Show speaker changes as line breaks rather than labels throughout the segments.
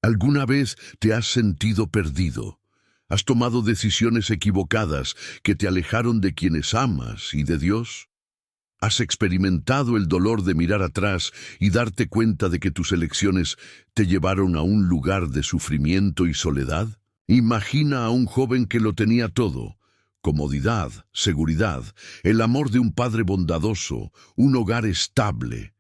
¿Alguna vez te has sentido perdido? ¿Has tomado decisiones equivocadas que te alejaron de quienes amas y de Dios? ¿Has experimentado el dolor de mirar atrás y darte cuenta de que tus elecciones te llevaron a un lugar de sufrimiento y soledad? Imagina a un joven que lo tenía todo: comodidad, seguridad, el amor de un padre bondadoso, un hogar estable.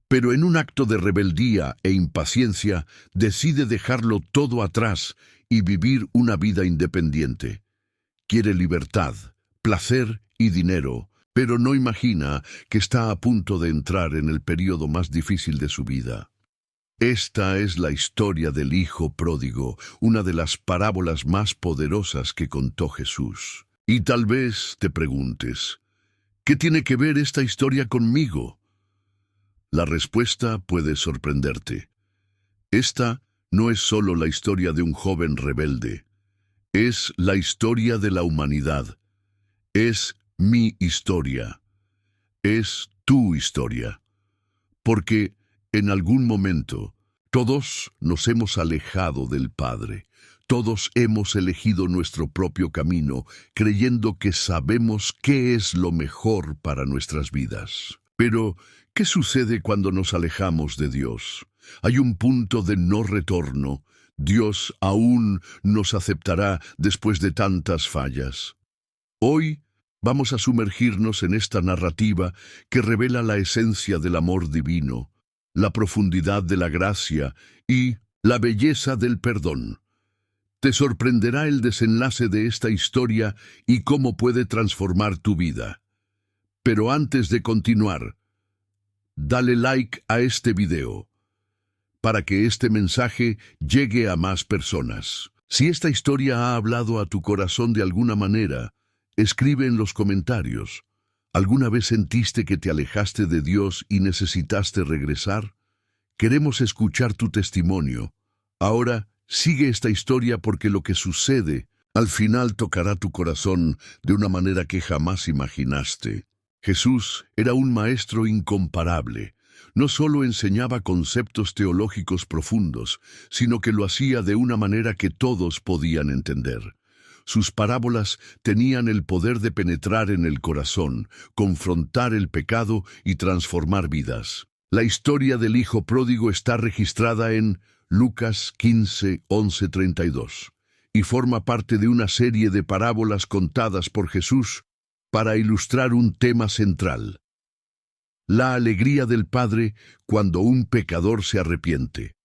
Pero en un acto de rebeldía e impaciencia decide dejarlo todo atrás y vivir una vida independiente. Quiere libertad, placer y dinero, pero no imagina que está a punto de entrar en el periodo más difícil de su vida. Esta es la historia del Hijo Pródigo, una de las parábolas más poderosas que contó Jesús. Y tal vez te preguntes, ¿qué tiene que ver esta historia conmigo? La respuesta puede sorprenderte. Esta no es solo la historia de un joven rebelde, es la historia de la humanidad. Es mi historia. Es tu historia. Porque en algún momento todos nos hemos alejado del Padre. Todos hemos elegido nuestro propio camino, creyendo que sabemos qué es lo mejor para nuestras vidas. Pero, ¿qué sucede cuando nos alejamos de Dios? Hay un punto de no retorno. Dios aún nos aceptará después de tantas fallas. Hoy vamos a sumergirnos en esta narrativa que revela la esencia del amor divino, la profundidad de la gracia y la belleza del perdón. Te sorprenderá el desenlace de esta historia y cómo puede transformar tu vida. Pero antes de continuar, dale like a este video para que este mensaje llegue a más personas. Si esta historia ha hablado a tu corazón de alguna manera, escribe en los comentarios. ¿Alguna vez sentiste que te alejaste de Dios y necesitaste regresar? Queremos escuchar tu testimonio. Ahora, sigue esta historia porque lo que sucede al final tocará tu corazón de una manera que jamás imaginaste. Jesús era un maestro incomparable. No solo enseñaba conceptos teológicos profundos, sino que lo hacía de una manera que todos podían entender. Sus parábolas tenían el poder de penetrar en el corazón, confrontar el pecado y transformar vidas. La historia del Hijo Pródigo está registrada en Lucas 15, 11, 32, y forma parte de una serie de parábolas contadas por Jesús para ilustrar un tema central: la alegría del Padre cuando un pecador se arrepiente.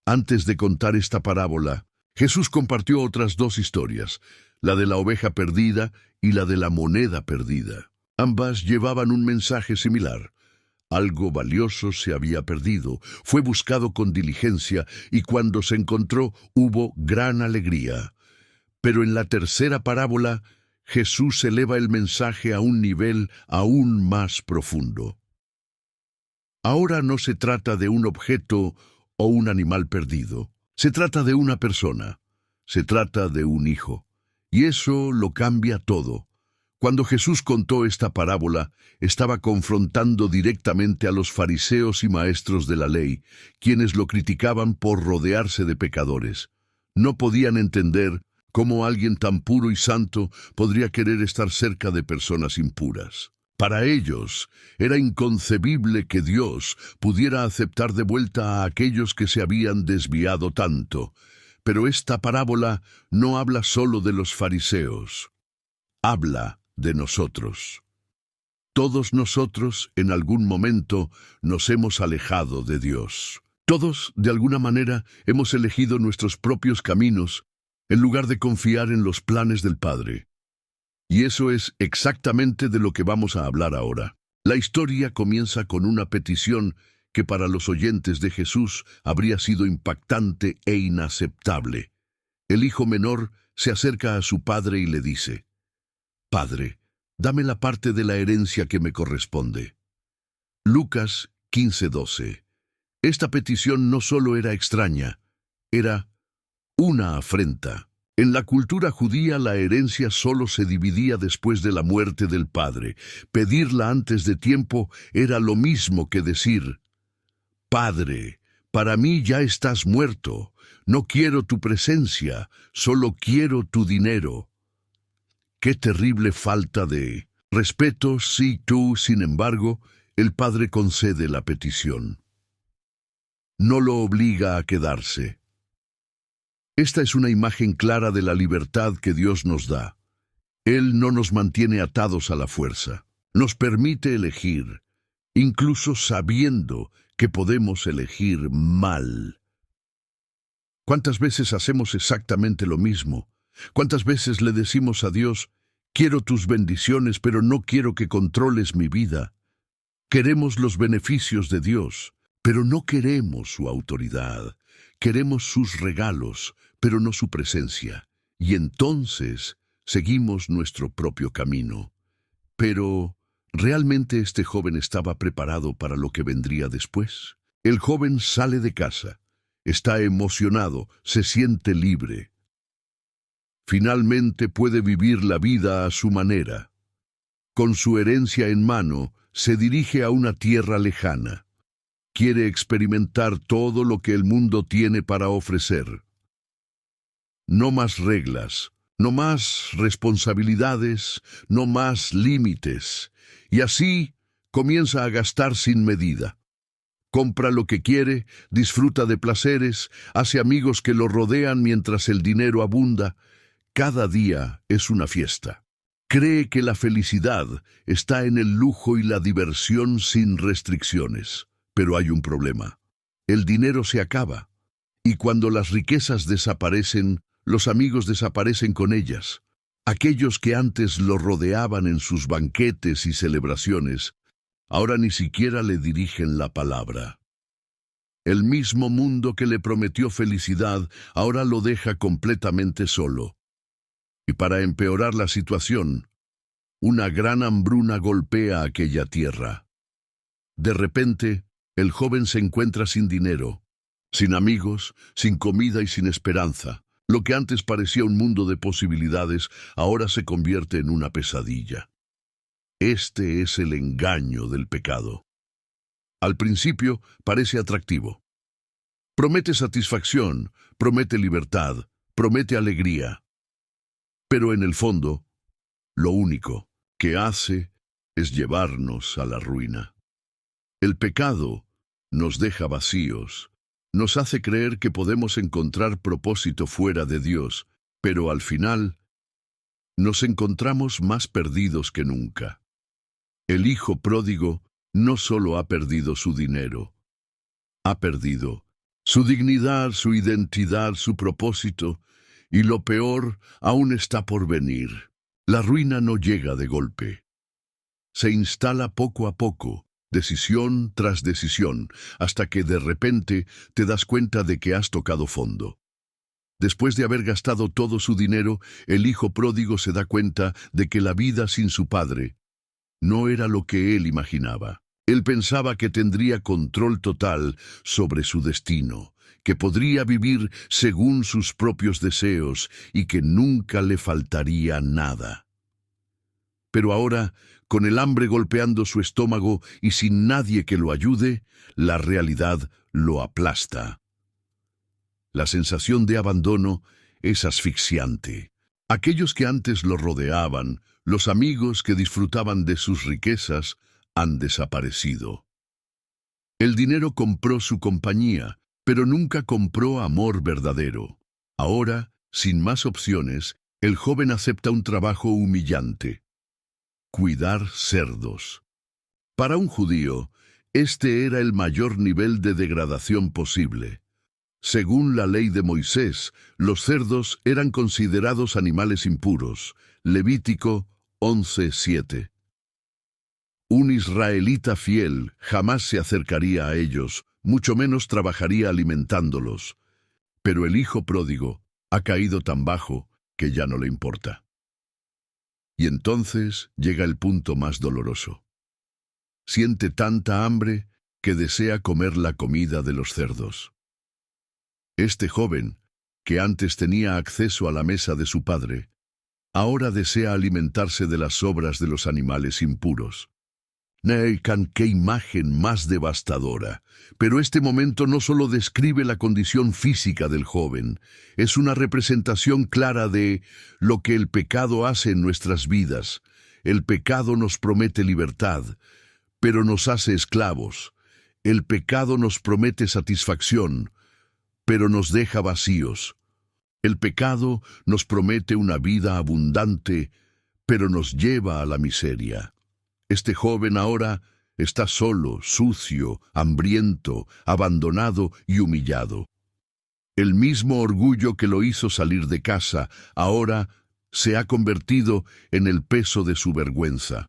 Antes de contar esta parábola, Jesús compartió otras dos historias, la de la oveja perdida y la de la moneda perdida. Ambas llevaban un mensaje similar. Algo valioso se había perdido, fue buscado con diligencia y cuando se encontró hubo gran alegría. Pero en la tercera parábola, Jesús eleva el mensaje a un nivel aún más profundo. Ahora no se trata de un objeto o un animal perdido. Se trata de una persona. Se trata de un hijo. Y eso lo cambia todo. Cuando Jesús contó esta parábola, estaba confrontando directamente a los fariseos y maestros de la ley, quienes lo criticaban por rodearse de pecadores. No podían entender cómo alguien tan puro y santo podría querer estar cerca de personas impuras. Para ellos, era inconcebible que Dios pudiera aceptar de vuelta a aquellos que se habían desviado tanto. Pero esta parábola no habla solo de los fariseos. Habla de nosotros. Todos nosotros, en algún momento, nos hemos alejado de Dios. Todos, de alguna manera, hemos elegido nuestros propios caminos, en lugar de confiar en los planes del Padre. Y eso es exactamente de lo que vamos a hablar ahora. La historia comienza con una petición que para los oyentes de Jesús habría sido impactante e inaceptable. El hijo menor se acerca a su padre y le dice: «Padre, dame la parte de la herencia que me corresponde». Lucas 15:12. Esta petición no solo era extraña, era una afrenta. En la cultura judía la herencia solo se dividía después de la muerte del padre. Pedirla antes de tiempo era lo mismo que decir: «Padre, Para mí ya estás muerto. No quiero tu presencia, solo quiero tu dinero. Qué terrible falta de respeto si tú, sin embargo, el padre concede la petición. No lo obliga a quedarse. Esta es una imagen clara de la libertad que Dios nos da. Él no nos mantiene atados a la fuerza. Nos permite elegir, incluso sabiendo que podemos elegir mal. ¿Cuántas veces hacemos exactamente lo mismo? ¿Cuántas veces le decimos a Dios, quiero tus bendiciones, pero no quiero que controles mi vida? Queremos los beneficios de Dios, pero no queremos su autoridad. Queremos sus regalos, pero no su presencia. Y entonces seguimos nuestro propio camino. Pero, ¿realmente este joven estaba preparado para lo que vendría después? El joven sale de casa. Está emocionado, se siente libre. Finalmente puede vivir la vida a su manera. Con su herencia en mano, se dirige a una tierra lejana. Quiere experimentar todo lo que el mundo tiene para ofrecer. No más reglas, no más responsabilidades, no más límites. Y así comienza a gastar sin medida. Compra lo que quiere, disfruta de placeres, hace amigos que lo rodean mientras el dinero abunda. Cada día es una fiesta. Cree que la felicidad está en el lujo y la diversión sin restricciones. Pero hay un problema. El dinero se acaba. Y cuando las riquezas desaparecen, los amigos desaparecen con ellas. Aquellos que antes lo rodeaban en sus banquetes y celebraciones, ahora ni siquiera le dirigen la palabra. El mismo mundo que le prometió felicidad, ahora lo deja completamente solo. Y para empeorar la situación, una gran hambruna golpea aquella tierra. De repente, el joven se encuentra sin dinero, sin amigos, sin comida y sin esperanza. Lo que antes parecía un mundo de posibilidades, ahora se convierte en una pesadilla. Este es el engaño del pecado. Al principio parece atractivo. Promete satisfacción, promete libertad, promete alegría. Pero en el fondo, lo único que hace es llevarnos a la ruina. El pecado nos deja vacíos, nos hace creer que podemos encontrar propósito fuera de Dios, pero al final nos encontramos más perdidos que nunca. El hijo pródigo no solo ha perdido su dinero, ha perdido su dignidad, su identidad, su propósito, y lo peor aún está por venir. La ruina no llega de golpe. Se instala poco a poco, decisión tras decisión, hasta que de repente te das cuenta de que has tocado fondo. Después de haber gastado todo su dinero, el hijo pródigo se da cuenta de que la vida sin su padre no era lo que él imaginaba. Él pensaba que tendría control total sobre su destino, que podría vivir según sus propios deseos y que nunca le faltaría nada. Pero ahora, con el hambre golpeando su estómago y sin nadie que lo ayude, la realidad lo aplasta. La sensación de abandono es asfixiante. Aquellos que antes lo rodeaban, los amigos que disfrutaban de sus riquezas, han desaparecido. El dinero compró su compañía, pero nunca compró amor verdadero. Ahora, sin más opciones, el joven acepta un trabajo humillante: cuidar cerdos. Para un judío, este era el mayor nivel de degradación posible. Según la ley de Moisés, los cerdos eran considerados animales impuros. Levítico 11:7. Un israelita fiel jamás se acercaría a ellos, mucho menos trabajaría alimentándolos. Pero el hijo pródigo ha caído tan bajo que ya no le importa. Y entonces llega el punto más doloroso. Siente tanta hambre que desea comer la comida de los cerdos. Este joven, que antes tenía acceso a la mesa de su padre, ahora desea alimentarse de las sobras de los animales impuros. Neikan, qué imagen más devastadora. Pero este momento no solo describe la condición física del joven, es una representación clara de lo que el pecado hace en nuestras vidas. El pecado nos promete libertad, pero nos hace esclavos. El pecado nos promete satisfacción, pero nos deja vacíos. El pecado nos promete una vida abundante, pero nos lleva a la miseria. Este joven ahora está solo, sucio, hambriento, abandonado y humillado. El mismo orgullo que lo hizo salir de casa, ahora se ha convertido en el peso de su vergüenza.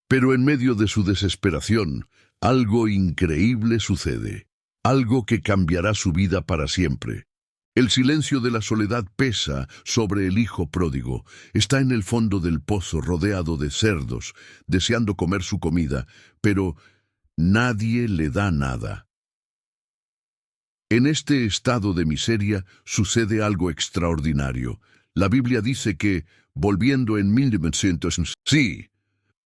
Pero en medio de su desesperación, algo increíble sucede, algo que cambiará su vida para siempre. El silencio de la soledad pesa sobre el hijo pródigo. Está en el fondo del pozo rodeado de cerdos, deseando comer su comida, pero nadie le da nada. En este estado de miseria sucede algo extraordinario. La Biblia dice que, volviendo en 1900, sí,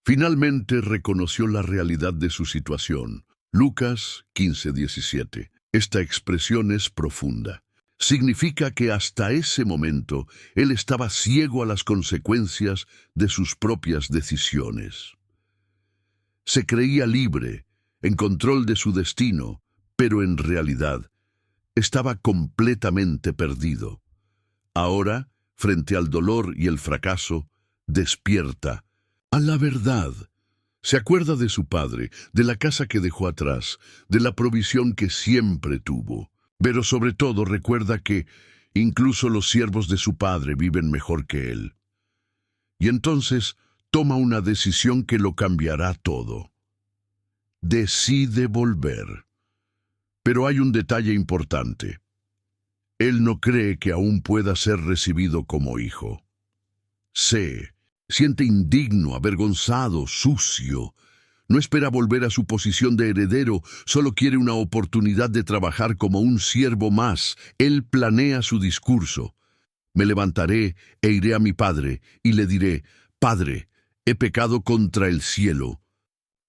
finalmente reconoció la realidad de su situación. Lucas 15:17. Esta expresión es profunda. Significa que hasta ese momento él estaba ciego a las consecuencias de sus propias decisiones. Se creía libre, en control de su destino, pero en realidad estaba completamente perdido. Ahora, frente al dolor y el fracaso, despierta a la verdad. Se acuerda de su padre, de la casa que dejó atrás, de la provisión que siempre tuvo. Pero sobre todo recuerda que incluso los siervos de su padre viven mejor que él. Y entonces toma una decisión que lo cambiará todo. Decide volver. Pero hay un detalle importante. Él no cree que aún pueda ser recibido como hijo. Siente indigno, avergonzado, sucio. No espera volver a su posición de heredero, solo quiere una oportunidad de trabajar como un siervo más. Él planea su discurso. Me levantaré e iré a mi padre, y le diré, Padre, he pecado contra el cielo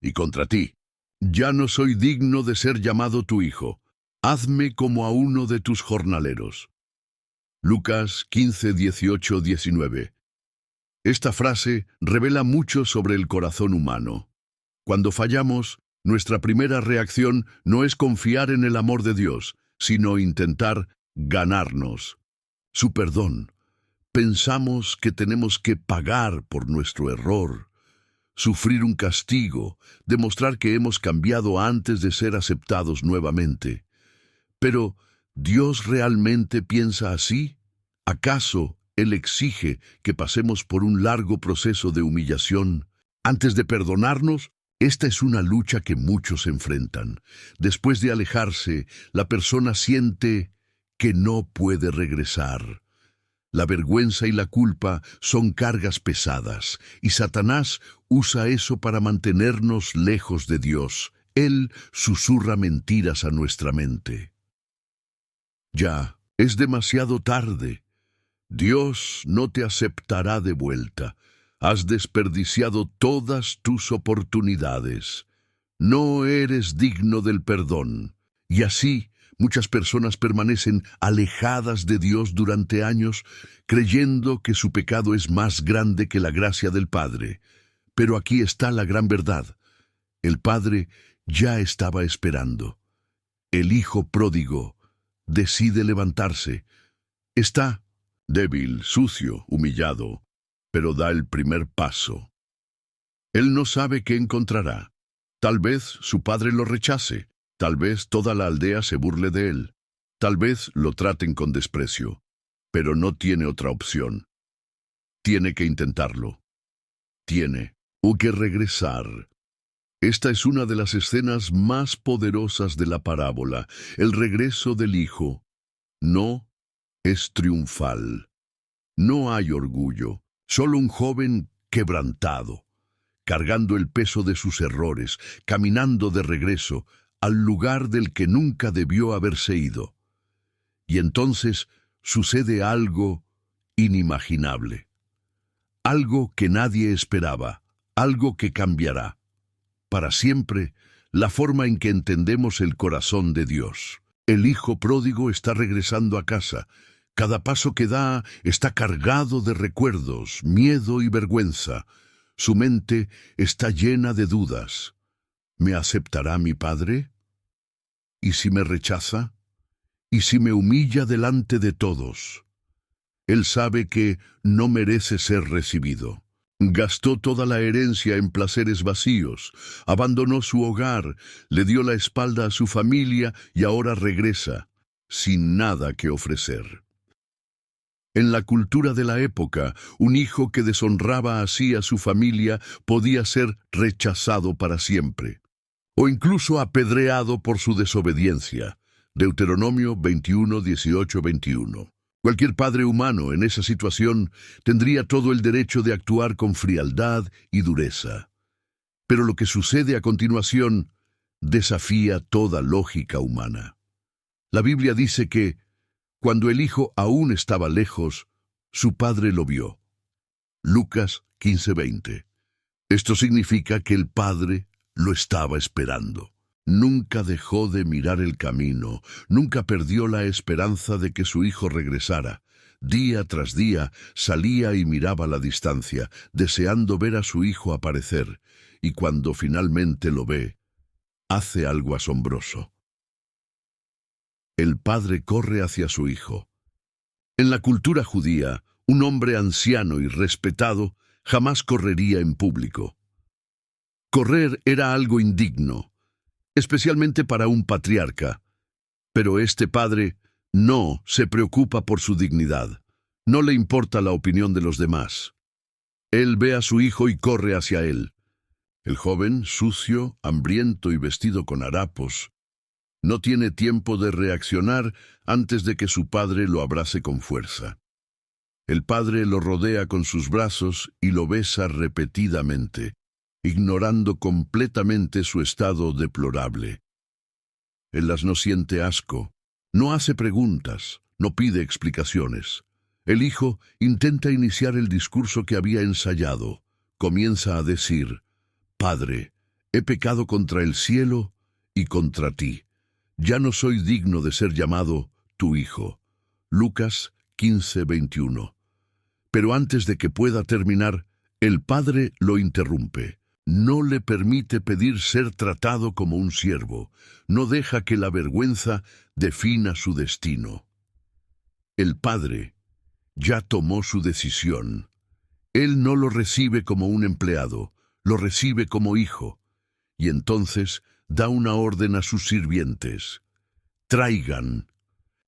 y contra ti. Ya no soy digno de ser llamado tu hijo. Hazme como a uno de tus jornaleros. Lucas 15:18-19. Esta frase revela mucho sobre el corazón humano. Cuando fallamos, nuestra primera reacción no es confiar en el amor de Dios, sino intentar ganarnos su perdón. Pensamos que tenemos que pagar por nuestro error, sufrir un castigo, demostrar que hemos cambiado antes de ser aceptados nuevamente. Pero, ¿Dios realmente piensa así? ¿Acaso Él exige que pasemos por un largo proceso de humillación antes de perdonarnos? Esta es una lucha que muchos enfrentan. Después de alejarse, la persona siente que no puede regresar. La vergüenza y la culpa son cargas pesadas, y Satanás usa eso para mantenernos lejos de Dios. Él susurra mentiras a nuestra mente. Ya, es demasiado tarde. Dios no te aceptará de vuelta. Has desperdiciado todas tus oportunidades. No eres digno del perdón. Y así, muchas personas permanecen alejadas de Dios durante años, creyendo que su pecado es más grande que la gracia del Padre. Pero aquí está la gran verdad. El Padre ya estaba esperando. El Hijo pródigo decide levantarse. Está débil, sucio, humillado, pero da el primer paso. Él no sabe qué encontrará. Tal vez su padre lo rechace, tal vez toda la aldea se burle de él, tal vez lo traten con desprecio, pero no tiene otra opción. Tiene que intentarlo. Tiene que regresar. Esta es una de las escenas más poderosas de la parábola. El regreso del hijo no es triunfal. No hay orgullo. Solo un joven quebrantado, cargando el peso de sus errores, caminando de regreso al lugar del que nunca debió haberse ido. Y entonces sucede algo inimaginable. Algo que nadie esperaba, algo que cambiará. para siempre, la forma en que entendemos el corazón de Dios. El hijo pródigo está regresando a casa. Cada paso que da está cargado de recuerdos, miedo y vergüenza. Su mente está llena de dudas. ¿Me aceptará mi padre? ¿Y si me rechaza? ¿Y si me humilla delante de todos? Él sabe que no merece ser recibido. Gastó toda la herencia en placeres vacíos, abandonó su hogar, le dio la espalda a su familia y ahora regresa, sin nada que ofrecer. En la cultura de la época, un hijo que deshonraba así a su familia podía ser rechazado para siempre, o incluso apedreado por su desobediencia. Deuteronomio 21, 18, 21. Cualquier padre humano en esa situación tendría todo el derecho de actuar con frialdad y dureza. Pero lo que sucede a continuación desafía toda lógica humana. La Biblia dice que, cuando el hijo aún estaba lejos, su padre lo vio. Lucas 15:20. Esto significa que el padre lo estaba esperando. Nunca dejó de mirar el camino, nunca perdió la esperanza de que su hijo regresara. Día tras día salía y miraba la distancia, deseando ver a su hijo aparecer, y cuando finalmente lo ve, hace algo asombroso. El padre corre hacia su hijo. En la cultura judía, un hombre anciano y respetado jamás correría en público. Correr era algo indigno, especialmente para un patriarca. Pero este padre no se preocupa por su dignidad. No le importa la opinión de los demás. Él ve a su hijo y corre hacia él. El joven, sucio, hambriento y vestido con harapos, no tiene tiempo de reaccionar antes de que su padre lo abrace con fuerza. El padre lo rodea con sus brazos y lo besa repetidamente, ignorando completamente su estado deplorable. Él no siente asco, no hace preguntas, no pide explicaciones. El hijo intenta iniciar el discurso que había ensayado. Comienza a decir: «Padre, he pecado contra el cielo y contra ti. Ya no soy digno de ser llamado tu hijo». Lucas 15:21. Pero antes de que pueda terminar, el padre lo interrumpe. No le permite pedir ser tratado como un siervo. No deja que la vergüenza defina su destino. El padre ya tomó su decisión. Él no lo recibe como un empleado, lo recibe como hijo. Y entonces da una orden a sus sirvientes: «Traigan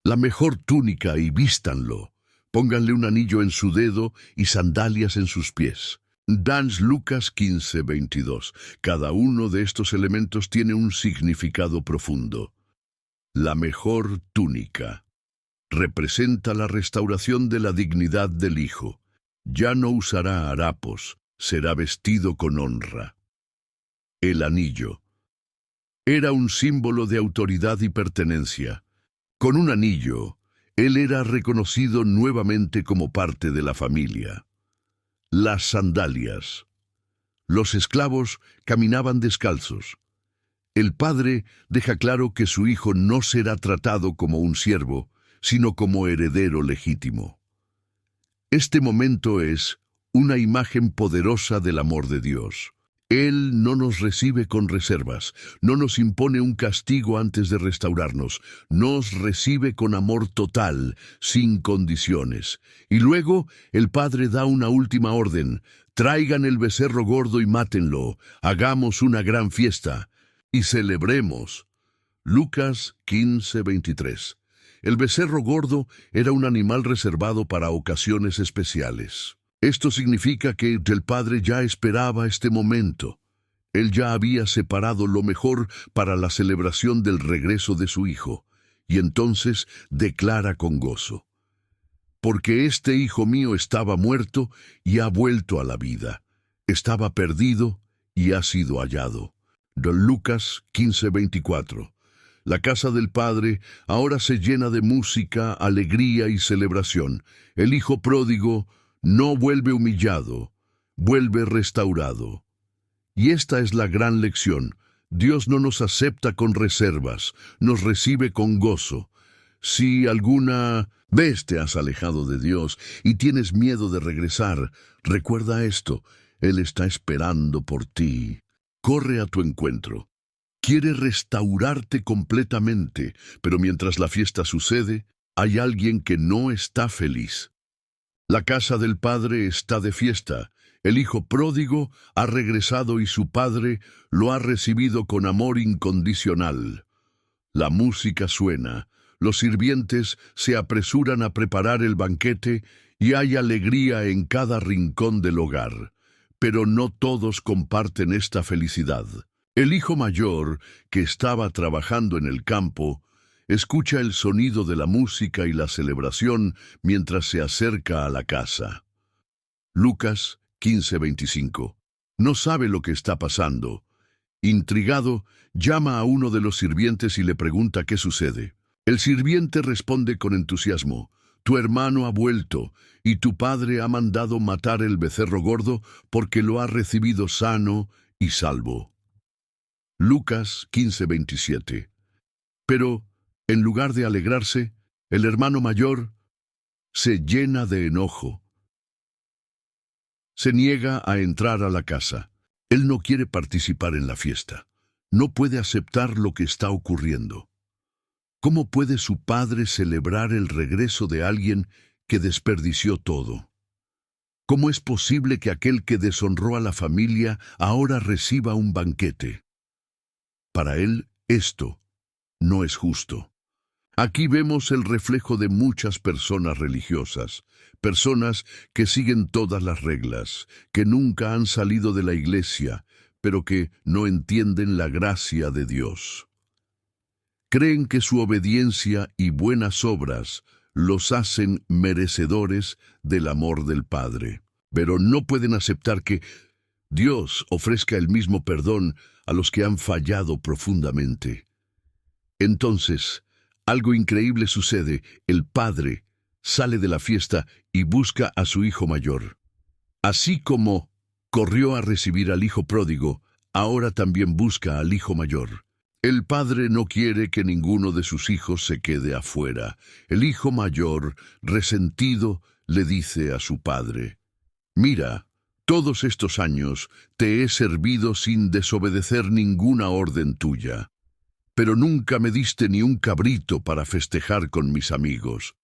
la mejor túnica y vístanlo. Pónganle un anillo en su dedo y sandalias en sus pies». Lucas 15:22. Cada uno de estos elementos tiene un significado profundo. La mejor túnica representa la restauración de la dignidad del hijo. Ya no usará harapos, será vestido con honra. El anillo era un símbolo de autoridad y pertenencia. Con un anillo, él era reconocido nuevamente como parte de la familia. Las sandalias. Los esclavos caminaban descalzos. El padre deja claro que su hijo no será tratado como un siervo, sino como heredero legítimo. Este momento es una imagen poderosa del amor de Dios. Él no nos recibe con reservas, no nos impone un castigo antes de restaurarnos, nos recibe con amor total, sin condiciones. Y luego el Padre da una última orden: traigan el becerro gordo y mátenlo, hagamos una gran fiesta y celebremos. Lucas 15:23. El becerro gordo era un animal reservado para ocasiones especiales. Esto significa que el padre ya esperaba este momento. Él ya había separado lo mejor para la celebración del regreso de su hijo, y entonces declara con gozo: «Porque este hijo mío estaba muerto y ha vuelto a la vida. Estaba perdido y ha sido hallado». Lucas 15:24. La casa del padre ahora se llena de música, alegría y celebración. El hijo pródigo no vuelve humillado, vuelve restaurado. Y esta es la gran lección. Dios no nos acepta con reservas, nos recibe con gozo. Si alguna vez te has alejado de Dios y tienes miedo de regresar, recuerda esto: Él está esperando por ti. Corre a tu encuentro. Quiere restaurarte completamente, pero mientras la fiesta sucede, hay alguien que no está feliz. La casa del padre está de fiesta. El hijo pródigo ha regresado y su padre lo ha recibido con amor incondicional. La música suena, los sirvientes se apresuran a preparar el banquete y hay alegría en cada rincón del hogar. Pero no todos comparten esta felicidad. El hijo mayor, que estaba trabajando en el campo, escucha el sonido de la música y la celebración mientras se acerca a la casa. Lucas 15:25. No sabe lo que está pasando. Intrigado, llama a uno de los sirvientes y le pregunta qué sucede. El sirviente responde con entusiasmo: tu hermano ha vuelto, y tu padre ha mandado matar el becerro gordo porque lo ha recibido sano y salvo. Lucas 15:27. Pero, en lugar de alegrarse, el hermano mayor se llena de enojo. Se niega a entrar a la casa. Él no quiere participar en la fiesta. No puede aceptar lo que está ocurriendo. ¿Cómo puede su padre celebrar el regreso de alguien que desperdició todo? ¿Cómo es posible que aquel que deshonró a la familia ahora reciba un banquete? Para él, esto no es justo. Aquí vemos el reflejo de muchas personas religiosas, personas que siguen todas las reglas, que nunca han salido de la iglesia, pero que no entienden la gracia de Dios. Creen que su obediencia y buenas obras los hacen merecedores del amor del Padre, pero no pueden aceptar que Dios ofrezca el mismo perdón a los que han fallado profundamente. Entonces, algo increíble sucede. El padre sale de la fiesta y busca a su hijo mayor. Así como corrió a recibir al hijo pródigo, ahora también busca al hijo mayor. El padre no quiere que ninguno de sus hijos se quede afuera. El hijo mayor, resentido, le dice a su padre: mira, todos estos años te he servido sin desobedecer ninguna orden tuya. Pero nunca me diste ni un cabrito para festejar con mis amigos.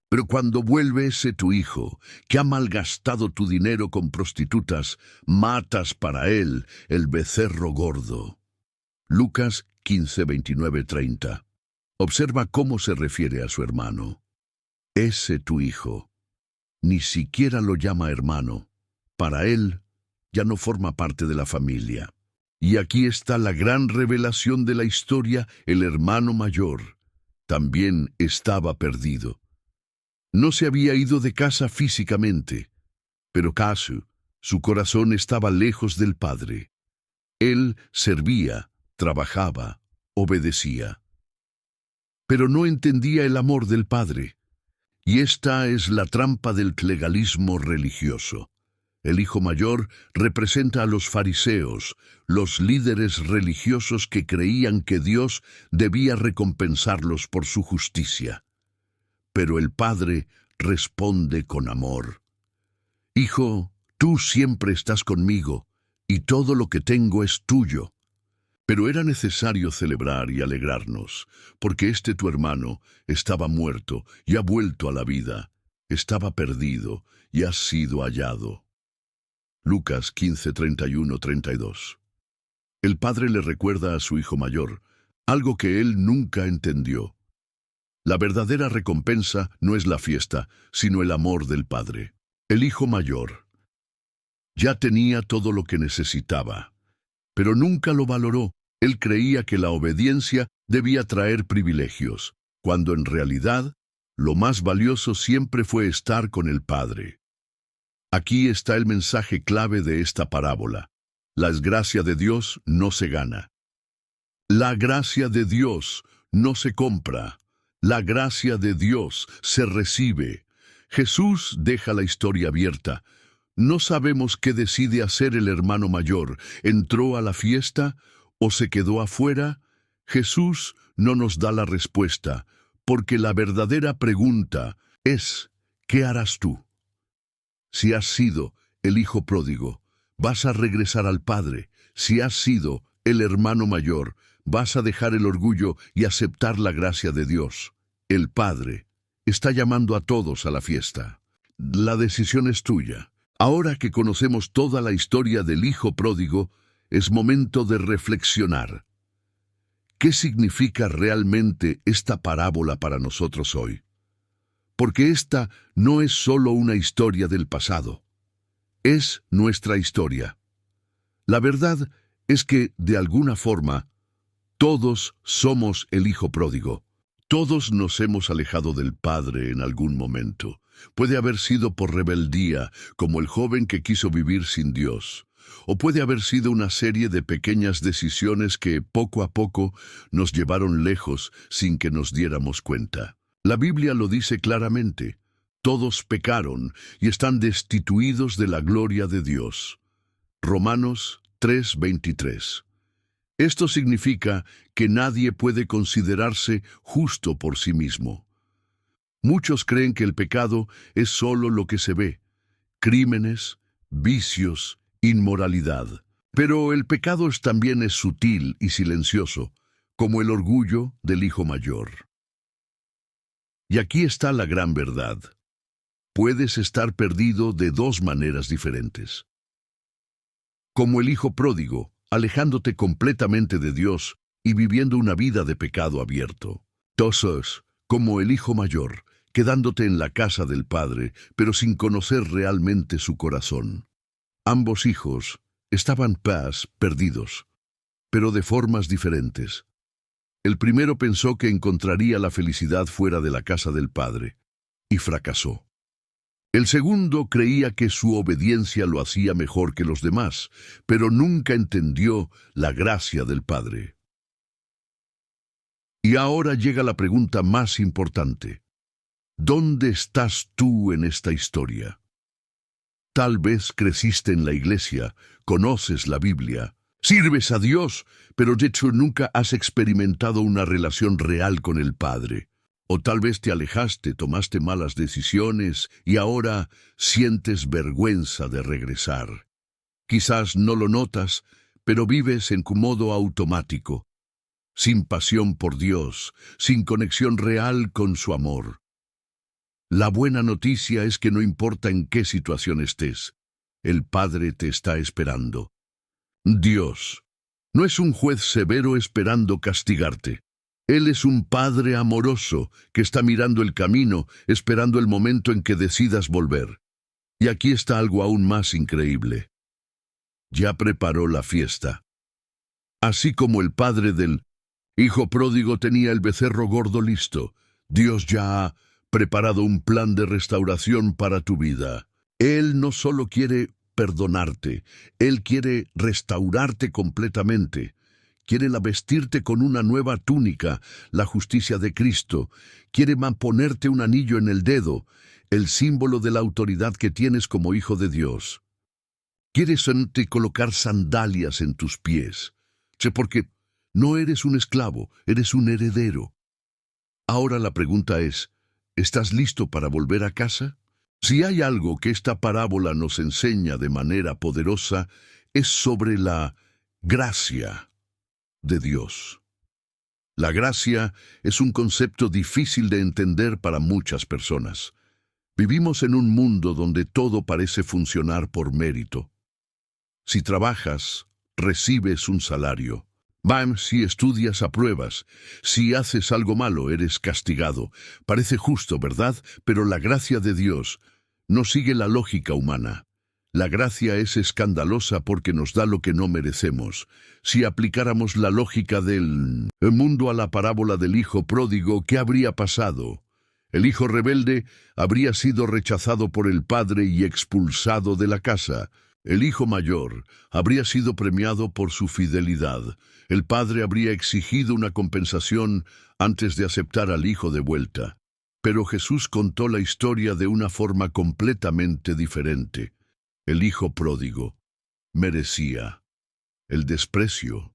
Pero cuando vuelve ese tu hijo, que ha malgastado tu dinero con prostitutas, matas para él el becerro gordo. Lucas 15:29-30. Observa cómo se refiere a su hermano. Ese tu hijo. Ni siquiera lo llama hermano. Para él, ya no forma parte de la familia. Y aquí está la gran revelación de la historia: el hermano mayor también estaba perdido. No se había ido de casa físicamente, pero su corazón estaba lejos del Padre. Él servía, trabajaba, obedecía. Pero no entendía el amor del Padre. Y esta es la trampa del legalismo religioso. El hijo mayor representa a los fariseos, los líderes religiosos que creían que Dios debía recompensarlos por su justicia. Pero el padre responde con amor: hijo, tú siempre estás conmigo, y todo lo que tengo es tuyo. Pero era necesario celebrar y alegrarnos, porque este tu hermano estaba muerto y ha vuelto a la vida, estaba perdido y ha sido hallado. Lucas 15:31-32. El padre le recuerda a su hijo mayor algo que él nunca entendió. La verdadera recompensa no es la fiesta, sino el amor del padre. El hijo mayor ya tenía todo lo que necesitaba, pero nunca lo valoró. Él creía que la obediencia debía traer privilegios, cuando en realidad lo más valioso siempre fue estar con el Padre. Aquí está el mensaje clave de esta parábola. La gracia de Dios no se gana. La gracia de Dios no se compra. La gracia de Dios se recibe. Jesús deja la historia abierta. No sabemos qué decide hacer el hermano mayor. ¿Entró a la fiesta o se quedó afuera? Jesús no nos da la respuesta, porque la verdadera pregunta es, ¿qué harás tú? Si has sido el hijo pródigo, vas a regresar al Padre. Si has sido el hermano mayor, vas a dejar el orgullo y aceptar la gracia de Dios. El Padre está llamando a todos a la fiesta. La decisión es tuya. Ahora que conocemos toda la historia del hijo pródigo, es momento de reflexionar. ¿Qué significa realmente esta parábola para nosotros hoy? Porque esta no es solo una historia del pasado. Es nuestra historia. La verdad es que, de alguna forma, todos somos el hijo pródigo. Todos nos hemos alejado del Padre en algún momento. Puede haber sido por rebeldía, como el joven que quiso vivir sin Dios. O puede haber sido una serie de pequeñas decisiones que, poco a poco, nos llevaron lejos sin que nos diéramos cuenta. La Biblia lo dice claramente. Todos pecaron y están destituidos de la gloria de Dios. Romanos 3:23. Esto significa que nadie puede considerarse justo por sí mismo. Muchos creen que el pecado es solo lo que se ve: crímenes, vicios, inmoralidad. Pero el pecado también es sutil y silencioso, como el orgullo del hijo mayor. Y aquí está la gran verdad. Puedes estar perdido de dos maneras diferentes. Como el hijo pródigo, alejándote completamente de Dios y viviendo una vida de pecado abierto. Tosos, como el hijo mayor, quedándote en la casa del Padre, pero sin conocer realmente su corazón. Ambos hijos estaban perdidos, pero de formas diferentes. El primero pensó que encontraría la felicidad fuera de la casa del Padre, y fracasó. El segundo creía que su obediencia lo hacía mejor que los demás, pero nunca entendió la gracia del Padre. Y ahora llega la pregunta más importante. ¿Dónde estás tú en esta historia? Tal vez creciste en la iglesia, conoces la Biblia, sirves a Dios, pero de hecho nunca has experimentado una relación real con el Padre. O tal vez te alejaste, tomaste malas decisiones y ahora sientes vergüenza de regresar. Quizás no lo notas, pero vives en modo automático, sin pasión por Dios, sin conexión real con su amor. La buena noticia es que no importa en qué situación estés, el Padre te está esperando. Dios no es un juez severo esperando castigarte. Él es un Padre amoroso que está mirando el camino, esperando el momento en que decidas volver. Y aquí está algo aún más increíble. Ya preparó la fiesta. Así como el padre del hijo pródigo tenía el becerro gordo listo, Dios ya ha preparado un plan de restauración para tu vida. Él no solo quiere perdonarte, Él quiere restaurarte completamente. Quiere vestirte con una nueva túnica, la justicia de Cristo. Quiere ponerte un anillo en el dedo, el símbolo de la autoridad que tienes como hijo de Dios. Quiere colocar sandalias en tus pies. Porque no eres un esclavo, eres un heredero. Ahora la pregunta es, ¿estás listo para volver a casa? Si hay algo que esta parábola nos enseña de manera poderosa, es sobre la gracia de Dios. La gracia es un concepto difícil de entender para muchas personas. Vivimos en un mundo donde todo parece funcionar por mérito. Si trabajas, recibes un salario. Si estudias, apruebas. Si haces algo malo, eres castigado. Parece justo, ¿verdad? Pero la gracia de Dios no sigue la lógica humana. La gracia es escandalosa porque nos da lo que no merecemos. Si aplicáramos la lógica del mundo a la parábola del hijo pródigo, ¿qué habría pasado? El hijo rebelde habría sido rechazado por el padre y expulsado de la casa. El hijo mayor habría sido premiado por su fidelidad. El padre habría exigido una compensación antes de aceptar al hijo de vuelta. Pero Jesús contó la historia de una forma completamente diferente. El hijo pródigo merecía el desprecio,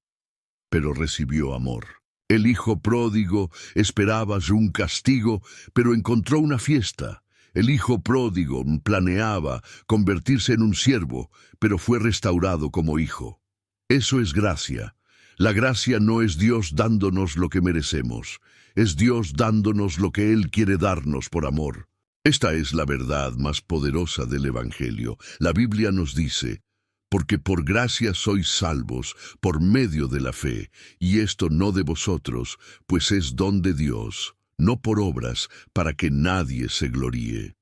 pero recibió amor. El hijo pródigo esperaba un castigo, pero encontró una fiesta. El hijo pródigo planeaba convertirse en un siervo, pero fue restaurado como hijo. Eso es gracia. La gracia no es Dios dándonos lo que merecemos, es Dios dándonos lo que Él quiere darnos por amor. Esta es la verdad más poderosa del Evangelio. La Biblia nos dice: porque por gracia sois salvos por medio de la fe, y esto no de vosotros, pues es don de Dios, no por obras, para que nadie se gloríe.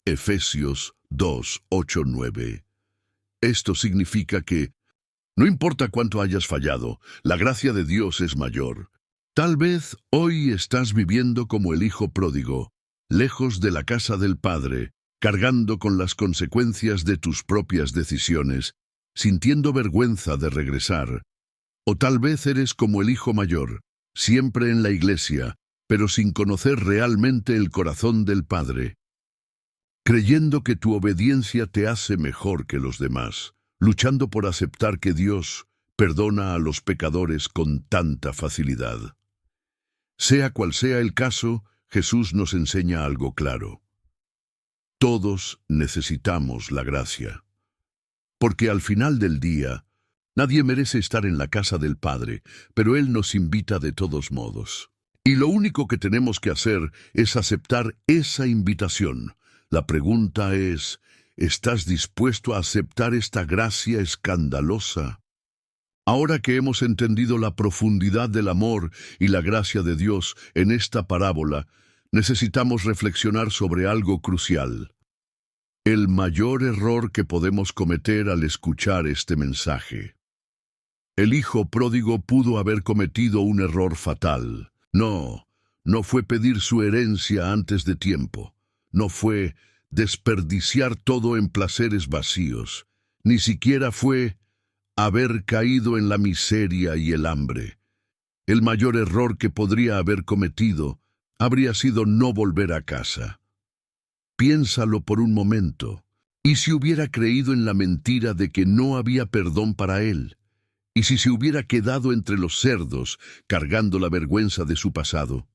Efesios 2, 8, 9. Esto significa que, no importa cuánto hayas fallado, la gracia de Dios es mayor. Tal vez hoy estás viviendo como el hijo pródigo, lejos de la casa del Padre, cargando con las consecuencias de tus propias decisiones, sintiendo vergüenza de regresar. O tal vez eres como el hijo mayor, siempre en la iglesia, pero sin conocer realmente el corazón del Padre, creyendo que tu obediencia te hace mejor que los demás, luchando por aceptar que Dios perdona a los pecadores con tanta facilidad. Sea cual sea el caso, Jesús nos enseña algo claro. Todos necesitamos la gracia. Porque al final del día, nadie merece estar en la casa del Padre, pero Él nos invita de todos modos. Y lo único que tenemos que hacer es aceptar esa invitación. La pregunta es, ¿estás dispuesto a aceptar esta gracia escandalosa? Ahora que hemos entendido la profundidad del amor y la gracia de Dios en esta parábola, necesitamos reflexionar sobre algo crucial. El mayor error que podemos cometer al escuchar este mensaje. El hijo pródigo pudo haber cometido un error fatal. No fue pedir su herencia antes de tiempo. No fue desperdiciar todo en placeres vacíos. Ni siquiera fue haber caído en la miseria y el hambre. El mayor error que podría haber cometido habría sido no volver a casa. Piénsalo por un momento. ¿Y si hubiera creído en la mentira de que no había perdón para él? ¿Y si se hubiera quedado entre los cerdos, cargando la vergüenza de su pasado?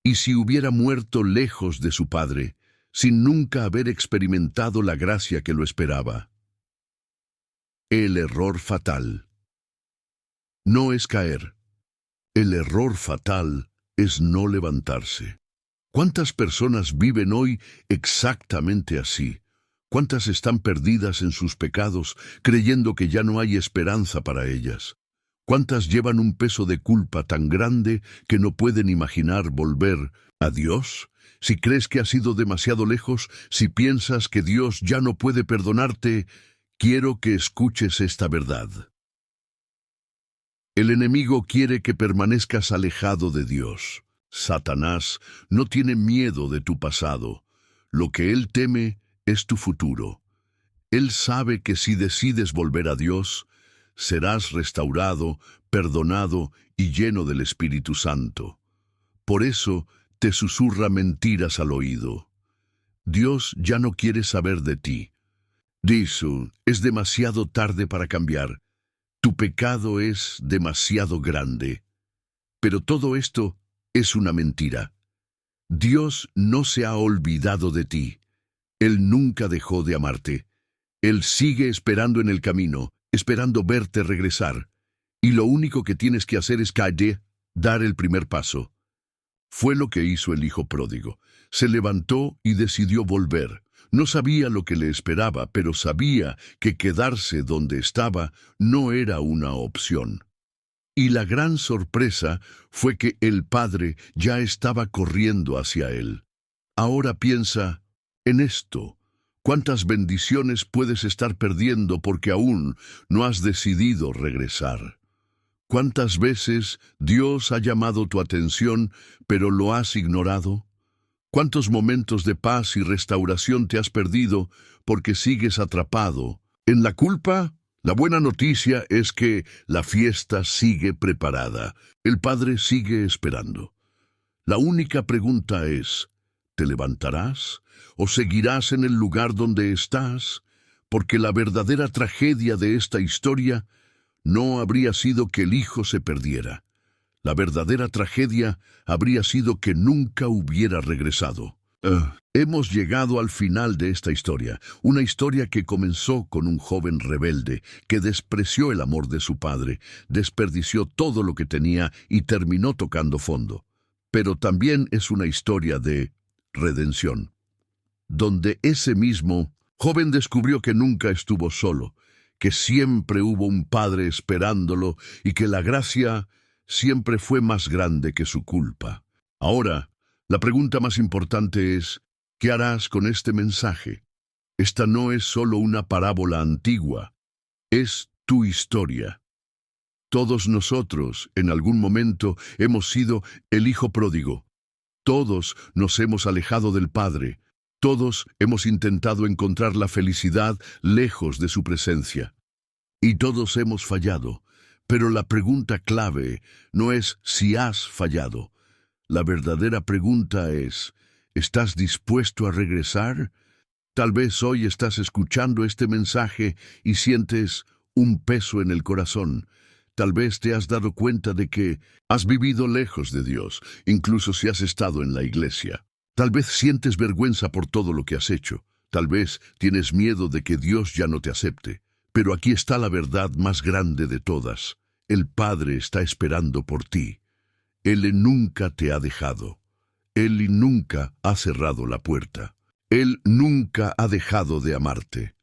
¿Y si hubiera muerto lejos de su padre, sin nunca haber experimentado la gracia que lo esperaba? El error fatal no es caer. El error fatal es no levantarse. ¿Cuántas personas viven hoy exactamente así? ¿Cuántas están perdidas en sus pecados, creyendo que ya no hay esperanza para ellas? ¿Cuántas llevan un peso de culpa tan grande que no pueden imaginar volver a Dios? Si crees que has ido demasiado lejos, si piensas que Dios ya no puede perdonarte, quiero que escuches esta verdad. El enemigo quiere que permanezcas alejado de Dios. Satanás no tiene miedo de tu pasado. Lo que él teme es tu futuro. Él sabe que si decides volver a Dios, serás restaurado, perdonado y lleno del Espíritu Santo. Por eso te susurra mentiras al oído. Dios ya no quiere saber de ti. Dice, es demasiado tarde para cambiar. Tu pecado es demasiado grande. Pero todo esto es una mentira. Dios no se ha olvidado de ti. Él nunca dejó de amarte. Él sigue esperando en el camino, esperando verte regresar. Y lo único que tienes que hacer es dar el primer paso. Fue lo que hizo el hijo pródigo. Se levantó y decidió volver. No sabía lo que le esperaba, pero sabía que quedarse donde estaba no era una opción. Y la gran sorpresa fue que el padre ya estaba corriendo hacia él. Ahora piensa en esto. ¿Cuántas bendiciones puedes estar perdiendo porque aún no has decidido regresar? ¿Cuántas veces Dios ha llamado tu atención, pero lo has ignorado? ¿Cuántos momentos de paz y restauración te has perdido porque sigues atrapado en la culpa? La buena noticia es que la fiesta sigue preparada. El Padre sigue esperando. La única pregunta es, ¿te levantarás o seguirás en el lugar donde estás? porque la verdadera tragedia de esta historia no habría sido que el hijo se perdiera. La verdadera tragedia habría sido que nunca hubiera regresado. Hemos llegado al final de esta historia, una historia que comenzó con un joven rebelde que despreció el amor de su padre, desperdició todo lo que tenía y terminó tocando fondo. Pero también es una historia de redención, donde ese mismo joven descubrió que nunca estuvo solo, que siempre hubo un padre esperándolo y que la gracia siempre fue más grande que su culpa. Ahora, la pregunta más importante es, ¿qué harás con este mensaje? Esta no es solo una parábola antigua, es tu historia. Todos nosotros, en algún momento, hemos sido el hijo pródigo. Todos nos hemos alejado del Padre. Todos hemos intentado encontrar la felicidad lejos de su presencia. Y todos hemos fallado. Pero la pregunta clave no es si has fallado. La verdadera pregunta es, ¿estás dispuesto a regresar? Tal vez hoy estás escuchando este mensaje y sientes un peso en el corazón. Tal vez te has dado cuenta de que has vivido lejos de Dios, incluso si has estado en la iglesia. Tal vez sientes vergüenza por todo lo que has hecho. Tal vez tienes miedo de que Dios ya no te acepte. Pero aquí está la verdad más grande de todas. El Padre está esperando por ti. Él nunca te ha dejado. Él nunca ha cerrado la puerta. Él nunca ha dejado de amarte.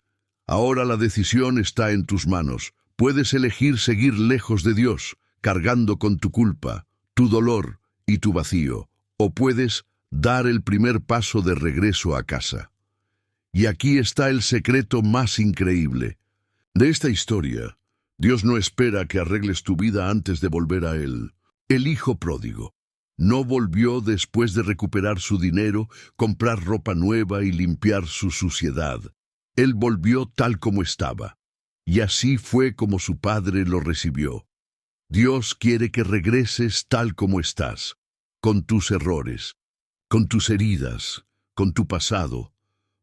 Ahora la decisión está en tus manos. Puedes elegir seguir lejos de Dios, cargando con tu culpa, tu dolor y tu vacío, o puedes dar el primer paso de regreso a casa. Y aquí está el secreto más increíble. De esta historia, Dios no espera que arregles tu vida antes de volver a Él. El hijo pródigo no volvió después de recuperar su dinero, comprar ropa nueva y limpiar su suciedad. Él volvió tal como estaba. Y así fue como su padre lo recibió. Dios quiere que regreses tal como estás, con tus errores, con tus heridas, con tu pasado,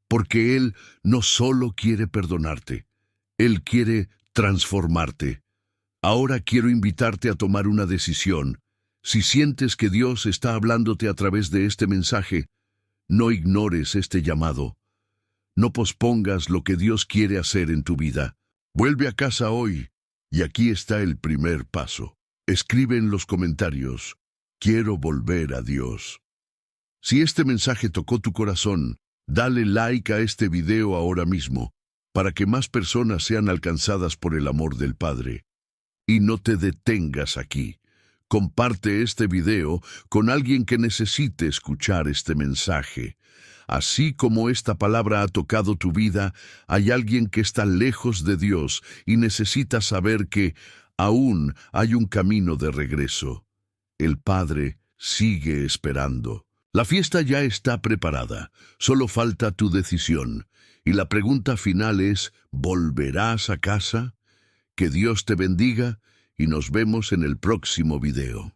porque Él no solo quiere perdonarte, Él quiere transformarte. Ahora quiero invitarte a tomar una decisión. Si sientes que Dios está hablándote a través de este mensaje, no ignores este llamado. No pospongas lo que Dios quiere hacer en tu vida. Vuelve a casa hoy, y aquí está el primer paso. Escribe en los comentarios, quiero volver a Dios. Si este mensaje tocó tu corazón, dale like a este video ahora mismo, para que más personas sean alcanzadas por el amor del Padre. Y no te detengas aquí. Comparte este video con alguien que necesite escuchar este mensaje. Así como esta palabra ha tocado tu vida, hay alguien que está lejos de Dios y necesita saber que aún hay un camino de regreso. El Padre sigue esperando. La fiesta ya está preparada, solo falta tu decisión. Y la pregunta final es, ¿volverás a casa? Que Dios te bendiga y nos vemos en el próximo video.